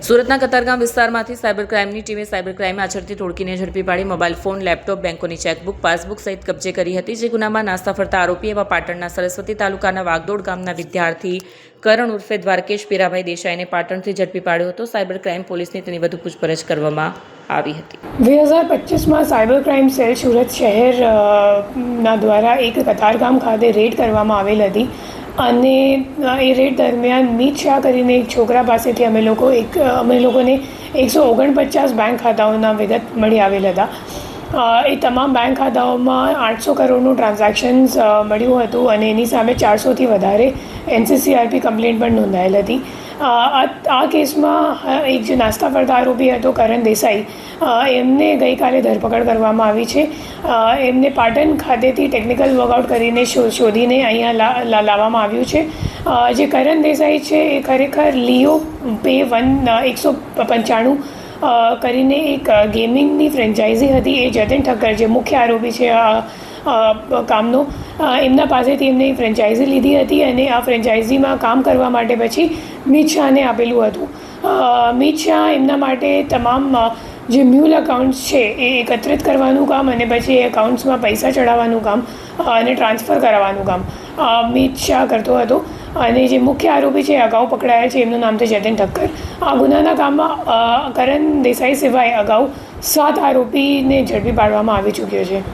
સુરતના કતારગામ વિસ્તારમાંથી સાયબર ક્રાઇમની ટીમે સાયબર ક્રાઇમ આચરતી ટોળકીને ઝડપી પાડી મોબાઈલ ફોન, લેપટોપ, બેંકોની ચેકબુક, પાસબુક સહિત કબજે કરી હતી. જે ગુનામાં નાસ્તા ફરતા આરોપી એવા પાટણના સરસ્વતી તાલુકાના વાગદોડ ગામના વિદ્યાર્થી કરણ ઉર્ફે દ્વારકેશ પીરાભાઈ દેસાઈને પાટણથી ઝડપી પાડ્યો હતો. સાયબર ક્રાઇમ પોલીસની તેની વધુ પૂછપરછ કરવામાં આવી હતી. 2025માં સાયબર ક્રાઇમ સેલ સુરત શહેરના દ્વારા એક કતારગામ ખાતે રેડ કરવામાં આવેલ હતી અને એ રેડ દરમિયાન મિત શાહ કરીને એક છોકરા પાસેથી અમે લોકોને 149 બેંક ખાતાઓના વિગત મળી આવેલ હતા. એ તમામ બેંક ખાતાઓમાં 800 કરોડનું ટ્રાન્ઝેક્શન્સ મળ્યું હતું અને એની સામે 400થી વધારે NCCRP કમ્પ્લેન્ટ પણ નોંધાયેલ હતી. આ કેસમાં એક જે નાસ્તા ફરતા આરોપી હતો કરણ દેસાઈ, એમને ગઈકાલે ધરપકડ કરવામાં આવી છે. એમને પાટણ ખાતેથી ટેકનિકલ વર્કઆઉટ કરીને શોધીને અહીંયા લાવવામાં આવ્યું છે. જે કરણ દેસાઈ છે એ ખરેખર લિયો પે 195 કરીને એક ગેમિંગની ફ્રેન્ચાઇઝી હતી. એ જતીન ઠક્કર જે મુખ્ય આરોપી છે કામનો, એમના પાસેથી એમને ફ્રેન્ચાઇઝી લીધી હતી અને આ ફ્રેન્ચાઇઝીમાં કામ કરવા માટે પછી મિત શાહને આપેલું હતું. મિત શાહ એમના માટે તમામ જે મ્યુલ અકાઉન્ટ્સ છે એ એકત્રિત કરવાનું કામ અને પછી એ એકાઉન્ટ્સમાં પૈસા ચડાવવાનું કામ અને ટ્રાન્સફર કરાવવાનું કામ મિત શાહ કરતો હતો. અને જે મુખ્ય આરોપી છે અગાઉ પકડાયા છે, એમનું નામ છે જતીન ઠક્કર. આ ગુનાના કામમાં કરણ દેસાઈ સિવાય અગાઉ 7 આરોપીને ઝડપી પાડવામાં આવી ચૂક્યો છે.